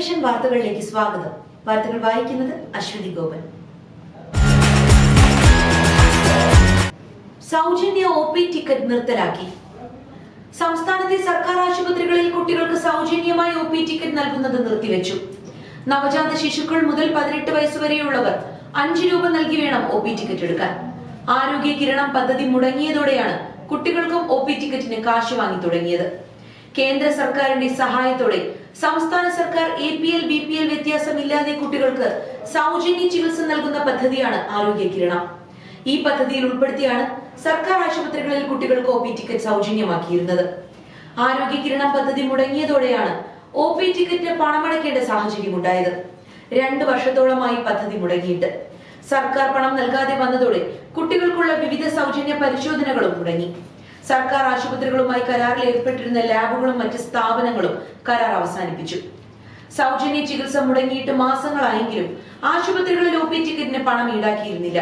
Television വാർത്തകളിലേക്ക് സ്വാഗതം. വാർത്തകൾ വായിക്കുന്നത് അശ്വതി ഗോപൻ. സൗജന്യ OP ടിക്കറ്റ് നിർത്തലാക്കി. സംസ്ഥാനത്തെ സർക്കാർ ആശുപത്രികളിൽ കുട്ടികൾക്ക് സൗജന്യമായി OP ടിക്കറ്റ് നൽകുന്നത് നിർത്തിവെച്ചു. നവജാത ശിശുക്കൾ മുതൽ 18 വയസ്സുവരെയുള്ളവർ 5 രൂപ നൽകി വേണം OP ടിക്കറ്റ് എടുക്കാൻ. ആരോഗ്യ കിരണം പദ്ധതി മുടങ്ങിയതോടെയാണ് കുട്ടികൾക്കും OP ടിക്കറ്റിന് കാശ് വാങ്ങി തുടങ്ങിയത്. കേന്ദ്ര സർക്കാരിന്റെ സഹായത്തോടെ സംസ്ഥാന സർക്കാർ APL BPL വ്യത്യാസമില്ലാതെ കുട്ടികൾക്ക് സൗജന്യ ചികിത്സ നൽകുന്ന പദ്ധതിയാണ് ആരോഗ്യ കിരണം. ഈ പദ്ധതിയിൽ ഉൾപ്പെടുത്തിയാണ് സർക്കാർ ആശുപത്രികളിൽ കുട്ടികൾക്ക് OP ടിക്കറ്റ് സൗജന്യമാക്കിയിരുന്നത്. ആരോഗ്യ കിരണം പദ്ധതി മുടങ്ങിയതോടെയാണ് OP ടിക്കറ്റിന് പണമടയ്ക്കേണ്ട സാഹചര്യം ഉണ്ടായത്. 2 വർഷത്തോളമായി പദ്ധതി മുടങ്ങിയിട്ട് സർക്കാർ പണം നൽകാതെ വന്നതോടെ കുട്ടികൾക്കുള്ള വിവിധ സൗജന്യ പരിശോധനകളും മുടങ്ങി. സർക്കാർ ആശുപത്രികളുമായി കരാറിൽ ഏർപ്പെട്ടിരുന്ന ലാബുകളും മറ്റ് സ്ഥാപനങ്ങളും കരാർ അവസാനിപ്പിച്ചു. സൗജന്യ ചികിത്സ മുടങ്ങിയിട്ട് മാസങ്ങളായെങ്കിലും ആശുപത്രികളിൽ OP ടിക്കറ്റിന് പണം ഈടാക്കിയിരുന്നില്ല.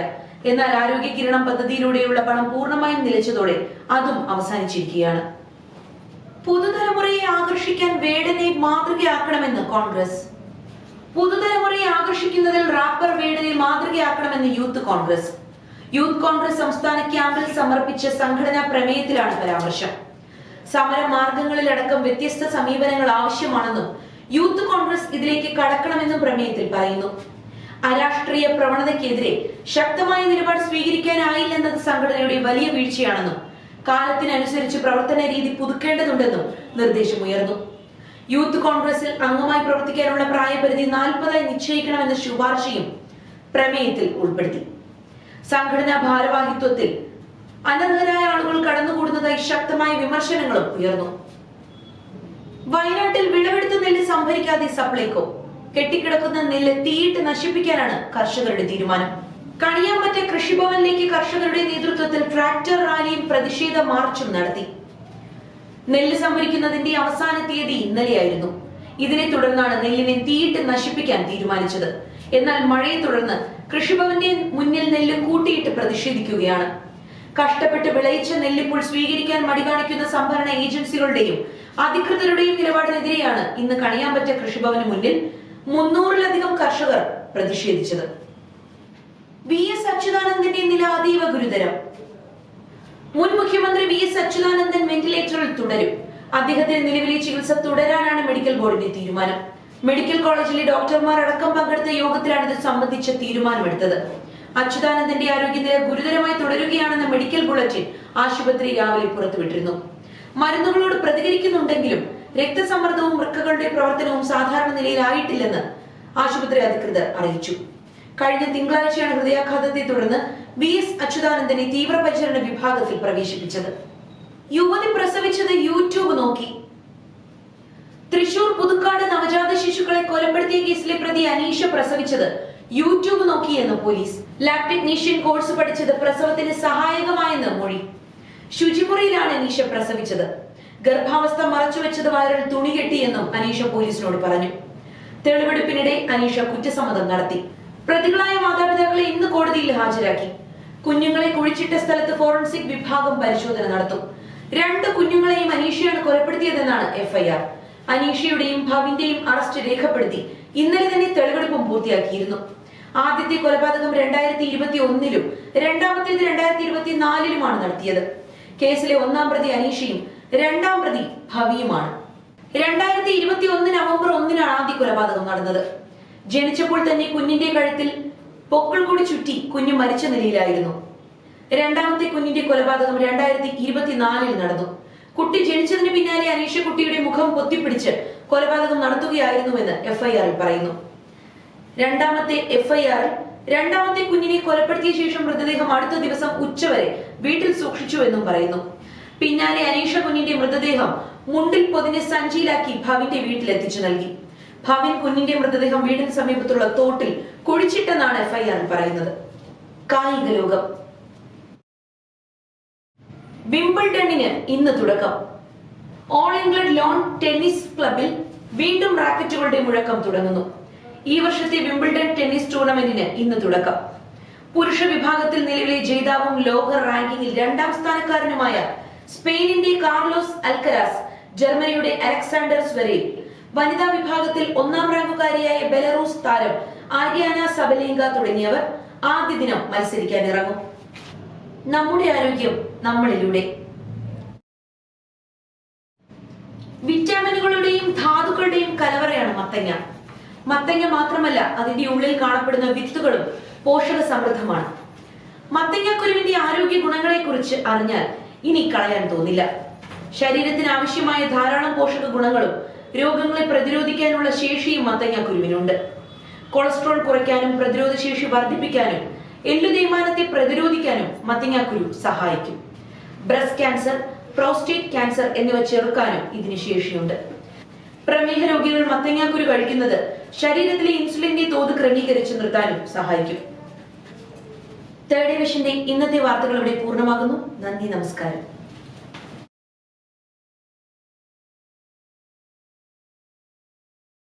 എന്നാൽ ആരോഗ്യ കിരണം പദ്ധതിയിലൂടെയുള്ള പണം പൂർണ്ണമായും നിലച്ചതോടെ അതും അവസാനിച്ചിരിക്കുകയാണ്. പുതുതലമുറയെ ആകർഷിക്കാൻ വേടനെ മാതൃകയാക്കണമെന്ന് കോൺഗ്രസ്. പുതുതലമുറയെ ആകർഷിക്കുന്നതിൽ റാപ്പർ വേടനെ മാതൃകയാക്കണമെന്ന് യൂത്ത് കോൺഗ്രസ്. യൂത്ത് കോൺഗ്രസ് സംസ്ഥാന ക്യാമ്പിൽ സമർപ്പിച്ച സംഘടനാ പ്രമേയത്തിലാണ് പരാമർശം. സമര മാർഗങ്ങളിലടക്കം വ്യത്യസ്ത സമീപനങ്ങൾ ആവശ്യമാണെന്നും യൂത്ത് കോൺഗ്രസ് ഇതിലേക്ക് കടക്കണമെന്നും പ്രമേയത്തിൽ പറയുന്നു. അരാഷ്ട്രീയ പ്രവണതയ്ക്കെതിരെ ശക്തമായ നിലപാട് സ്വീകരിക്കാനായില്ലെന്നത് സംഘടനയുടെ വലിയ വീഴ്ചയാണെന്നും കാലത്തിനനുസരിച്ച് പ്രവർത്തന രീതി പുതുക്കേണ്ടതുണ്ടെന്നും നിർദ്ദേശമുയർന്നു. യൂത്ത് കോൺഗ്രസിൽ അംഗമായി പ്രവർത്തിക്കാനുള്ള പ്രായപരിധി 40 നിശ്ചയിക്കണമെന്ന ശുപാർശയും പ്രമേയത്തിൽ ഉൾപ്പെടുത്തി. സംഘടനാ ഭാരവാഹിത്വത്തിൽ അനർഹരായ ആളുകൾ കടന്നുകൂടുന്നതായി ശക്തമായ വിമർശനങ്ങളും ഉയർന്നു. വയനാട്ടിൽ വിളവെടുത്ത നെല്ല് സംഭരിക്കാതെ സപ്ലൈകോ. കെട്ടിക്കിടക്കുന്ന നെല്ല് തീയിട്ട് നശിപ്പിക്കാനാണ് കർഷകരുടെ തീരുമാനം. കണിയാമ്പറ്റ കൃഷിഭവനിലേക്ക് കർഷകരുടെ നേതൃത്വത്തിൽ ട്രാക്ടർ റാലിയും പ്രതിഷേധ മാർച്ചും നടത്തി. നെല്ല് സംഭരിക്കുന്നതിന്റെ അവസാന തീയതി ഇന്നലെയായിരുന്നു. ഇതിനെ തുടർന്നാണ് നെല്ലിനെ തീയിട്ട് നശിപ്പിക്കാൻ തീരുമാനിച്ചത്. എന്നാൽ മഴയെ തുടർന്ന് കൃഷിഭവന്റെ മുന്നിൽ നെല്ല് കൂട്ടിയിട്ട് പ്രതിഷേധിക്കുകയാണ്. കഷ്ടപ്പെട്ട് വിളയിച്ച നെല്ലിപ്പോൾ സ്വീകരിക്കാൻ മടി കാണിക്കുന്ന സംഭരണ ഏജൻസികളുടെയും അധികൃതരുടെയും നിലപാടിനെതിരെയാണ് ഇന്ന് കണിയാമ്പറ്റ കൃഷിഭവന് മുന്നിൽ 300-ലധികം കർഷകർ പ്രതിഷേധിച്ചത്. VS അച്യുതാനന്ദന്റെ നില അതീവ ഗുരുതരം. മുൻ മുഖ്യമന്ത്രി VS അച്യുതാനന്ദൻ വെന്റിലേറ്ററിൽ തുടരും. അദ്ദേഹത്തിന് നിലവിലെ ചികിത്സ തുടരാനാണ് മെഡിക്കൽ ബോർഡിന്റെ തീരുമാനം. മെഡിക്കൽ കോളേജിലെ ഡോക്ടർമാർ അടക്കം പങ്കെടുത്ത യോഗത്തിലാണ് ഇത് സംബന്ധിച്ച തീരുമാനമെടുത്തത്. അച്യുതാനന്ദന്റെ ആരോഗ്യനില ഗുരുതരമായി തുടരുകയാണെന്ന മെഡിക്കൽ ബുള്ളറ്റിൻ ആശുപത്രി രാവിലെ പുറത്തുവിട്ടിരുന്നു. മരുന്നുകളോട് പ്രതികരിക്കുന്നുണ്ടെങ്കിലും രക്തസമ്മർദ്ദവും വൃക്കകളുടെ പ്രവർത്തനവും സാധാരണ നിലയിലായിട്ടില്ലെന്ന് ആശുപത്രി അധികൃതർ അറിയിച്ചു. കഴിഞ്ഞ തിങ്കളാഴ്ചയാണ് ഹൃദയാഘാതത്തെ തുടർന്ന് VS അച്യുതാനന്ദനെ തീവ്രപരിചരണ വിഭാഗത്തിൽ പ്രവേശിപ്പിച്ചത്. യുവതി പ്രസവിച്ചത് യൂട്യൂബ് നോക്കി. തൃശൂർ പുതുക്കാട് നവജാത ശിശുക്കളെ കൊലപ്പെടുത്തിയ കേസിലെ പ്രതി അനീഷ പ്രസവിച്ചത് യൂട്യൂബ് നോക്കിയെന്ന് പോലീസ്. ലാബ് ടെക്നീഷ്യൻ കോഴ്സ് പഠിച്ചത് പ്രസവത്തിന് സഹായകമായെന്ന് മൊഴി. ശുചിമുറിയിലാണ് അനീഷ പ്രസവിച്ചത്. ഗർഭാവസ്ഥ മറച്ചുവെച്ചത് വയറിൽ തുണി കെട്ടിയെന്നും അനീഷ പോലീസിനോട് പറഞ്ഞു. തെളിവെടുപ്പിനിടെ അനീഷ കുറ്റസമ്മതം നടത്തി. പ്രതികളായ മാതാപിതാക്കളെ ഇന്ന് കോടതിയിൽ ഹാജരാക്കി. കുഞ്ഞുങ്ങളെ കുഴിച്ചിട്ട സ്ഥലത്ത് ഫോറൻസിക് വിഭാഗം പരിശോധന നടത്തും. 2 കുഞ്ഞുങ്ങളെയും അനീഷയാണ് കൊലപ്പെടുത്തിയതെന്നാണ് FIR. അനീഷയുടെയും ഭവിന്റെയും അറസ്റ്റ് രേഖപ്പെടുത്തി ഇന്നലെ തന്നെ തെളിവെടുപ്പും പൂർത്തിയാക്കിയിരുന്നു. ആദ്യത്തെ കൊലപാതകം 2021-ലും രണ്ടാമത്തേത് 2024-ലുമാണ് നടത്തിയത്. കേസിലെ 1-ാം പ്രതി അനീഷയും 2-ാം പ്രതി ഭവിയുമാണ്. 2021 നവംബർ 1-നാണ് ആദ്യ കൊലപാതകം നടന്നത്. ജനിച്ചപ്പോൾ തന്നെ കുഞ്ഞിന്റെ കഴുത്തിൽ പൊക്കിൾ കൂടി ചുറ്റി കുഞ്ഞു മരിച്ച നിലയിലായിരുന്നു. 2-ാമത്തെ കുഞ്ഞിന്റെ കൊലപാതകം 2024-ൽ നടന്നു. കുട്ടി ജനിച്ചതിന് പിന്നാലെ അനീഷ കുട്ടിയുടെ മുഖം പൊത്തിപ്പിടിച്ച് കൊലപാതകം നടത്തുകയായിരുന്നുവെന്ന് FIR-ൽ പറയുന്നു. 2-ാമത്തെ FIR-ൽ 2-ാമത്തെ കുഞ്ഞിനെ കൊലപ്പെടുത്തിയ ശേഷം മൃതദേഹം അടുത്ത ദിവസം ഉച്ചവരെ വീട്ടിൽ സൂക്ഷിച്ചുവെന്നും പറയുന്നു. പിന്നാലെ അനീഷ കുഞ്ഞിന്റെ മൃതദേഹം മുണ്ടിൽ പൊതിഞ്ഞ് സഞ്ചിയിലാക്കി ഭവിന്റെ വീട്ടിലെത്തിച്ചു നൽകി. ഭവിൻ കുഞ്ഞിന്റെ മൃതദേഹം വീടിന് സമീപത്തുള്ള തോട്ടിൽ കുഴിച്ചിട്ടെന്നാണ് FIR-ൽ പറയുന്നത്. കായിക ലോകം. വിംബിൾഡണിന് ഇന്ന് തുടക്കം. ഓൾ ഇംഗ്ലണ്ട് ലോൺ ടെന്നീസ് ക്ലബിൽ വീണ്ടും റാക്കറ്റുകളുടെ മുഴക്കം തുടങ്ങുന്നു. ഈ വർഷത്തെ വിംബിൾഡൺ ടെന്നീസ് ടൂർണമെന്റിന് ഇന്ന് തുടക്കം. പുരുഷ വിഭാഗത്തിൽ നിലവിലെ ജേതാവും ലോക റാങ്കിങ്ങിൽ 2-ാം സ്ഥാനക്കാരനുമായ സ്പെയിനിന്റെ കാർലോസ് അൽക്കരാസ്, ജർമ്മനിയുടെ അലക്സാണ്ടർ സ്വരേവ്, വനിതാ വിഭാഗത്തിൽ 1ാം റാങ്കുകാരിയായ ബെലറൂസ് താരം ആര്യാന സബലേങ്ക തുടങ്ങിയവർ ആദ്യ ദിനം മത്സരിക്കാൻ ഇറങ്ങും. നമ്മുടെ ആരോഗ്യം നമ്മളിലൂടെ. വിറ്റാമിനുകളുടെയും ധാതുക്കളുടെയും കലവറയാണ് മത്തങ്ങ. മത്തങ്ങ മാത്രമല്ല, അതിന്റെ ഉള്ളിൽ കാണപ്പെടുന്ന വിത്തുകളും പോഷക സമൃദ്ധമാണ്. മത്തങ്ങക്കുരുവിന്റെ ആരോഗ്യ ഗുണങ്ങളെ കുറിച്ച് അറിഞ്ഞാൽ ഇനി കളയാൻ തോന്നില്ല. ശരീരത്തിന് ആവശ്യമായ ധാരാളം പോഷക ഗുണങ്ങളും രോഗങ്ങളെ പ്രതിരോധിക്കാനുള്ള ശേഷിയും മത്തങ്ങക്കുരുവിനുണ്ട്. കൊളസ്ട്രോൾ കുറയ്ക്കാനും പ്രതിരോധ ശേഷി വർദ്ധിപ്പിക്കാനും എല്ലു തേയ്മാനത്തെ പ്രതിരോധിക്കാനും മത്തങ്ങക്കുരു സഹായിക്കും. ബ്രസ്റ്റ് ക്യാൻസർ, പ്രോസ്റ്റേറ്റ് ക്യാൻസർ എന്നിവ ചെറുക്കാനും ഇതിന് ശേഷിയുണ്ട്. പ്രമേഹ രോഗികൾ മത്തങ്ങാക്കുരു കഴിക്കുന്നത് ശരീരത്തിലെ ഇൻസുലിന്റെ തോത് ക്രമീകരിച്ച് നിർത്താനും സഹായിക്കും. തേർഡ് വിഷന്റെ ഇന്നത്തെ വാർത്തകൾ ഇവിടെ പൂർണ്ണമാകുന്നു. നന്ദി, നമസ്കാരം.